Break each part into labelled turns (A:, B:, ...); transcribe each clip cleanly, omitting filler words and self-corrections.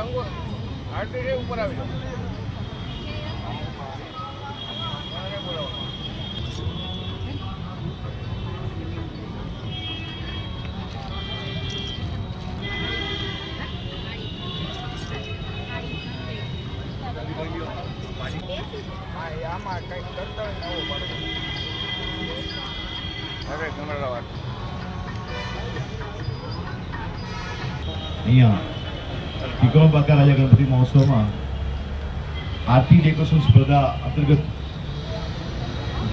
A: ઉપર આવી જાઓ. આમાં કંઈક કરતા હોય નવું પડે. હવે ગમરા વાત
B: અહીંયા ટીકમ બાકા રાજા ગણપતિ મહોત્સવમાં આરતી ડેકોરેશન સ્પર્ધા અંતર્ગત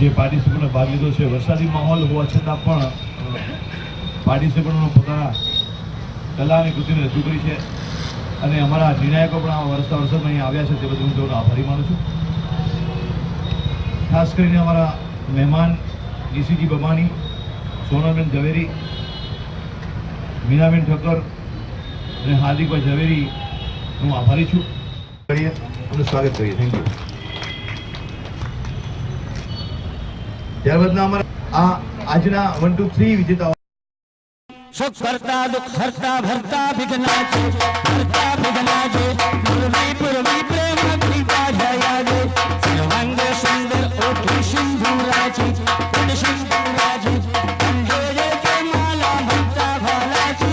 B: જે પાર્ટિસિપન્ટો ભાગ લીધો છે. વરસાદી માહોલ હોવા છતાં પણ પાર્ટિસિપન્ટો પોતાના કલા અને કૃતિને રજૂ કરી છે અને અમારા નિર્ણાયકો પણ આ વરસાદમાં અહીંયા આવ્યા છે તે બદલ હું તેઓનો આભારી માનું છું. ખાસ કરીને અમારા મહેમાન ડીસીજી બમાણી, સોનલબેન ઝવેરી, મીનાબેન ઠક્કર અને હાર્દિકભાઈ ઝવેરી હું આભારી છું. કરીએ અને સ્વાગત કરીએ. Thank you. ત્યારબાદના અમારા આજના 1 2 3 વિજેતાઓ
C: सुख करता दुख हरता भरता विघ्नाचे भरता विघ्नाचे पूर्वी पूर्वी प्रेम कृपा जयाजे सर्वांग सुंदर ओठी सिंधुराची पुण्य सिंधुराची अंजोजे के माला भक्ता भालाची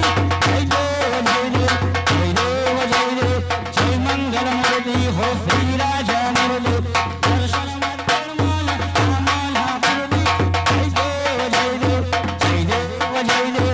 C: जय देव जय देव जय देव जय देव जय मंगल मूर्ति हो श्री राजा मूर्ति दर्शन मात्र माला माला मूर्ति जय देव जय देव जय देव जय देव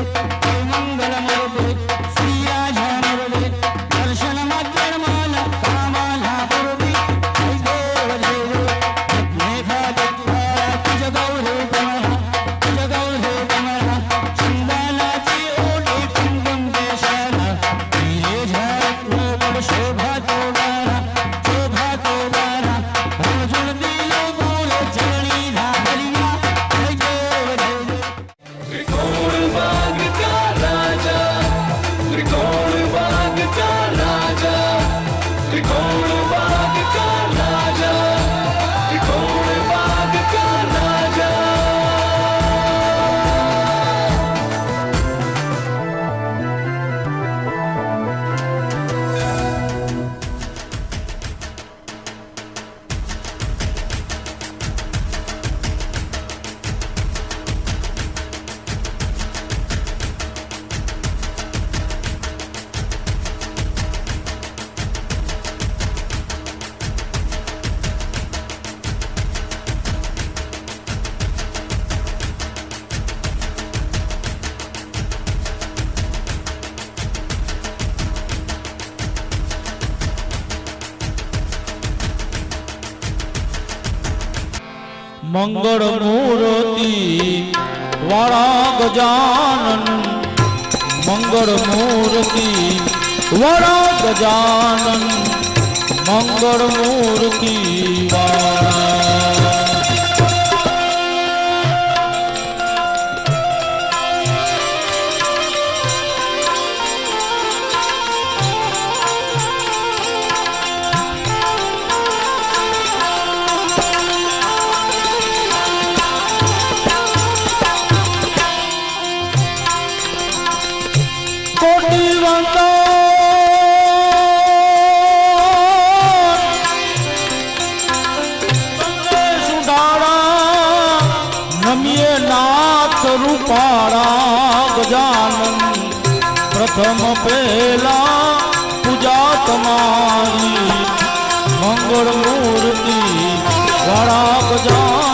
C: मंगल मूर्ति वाला गजानन मंगल मूर्ति वाला गजानन मंगल मूर्ति वाला रूपाड़ा गजानन प्रथम पहला पूजा तुम्हारी मंगल मूर्ति वाला गजानन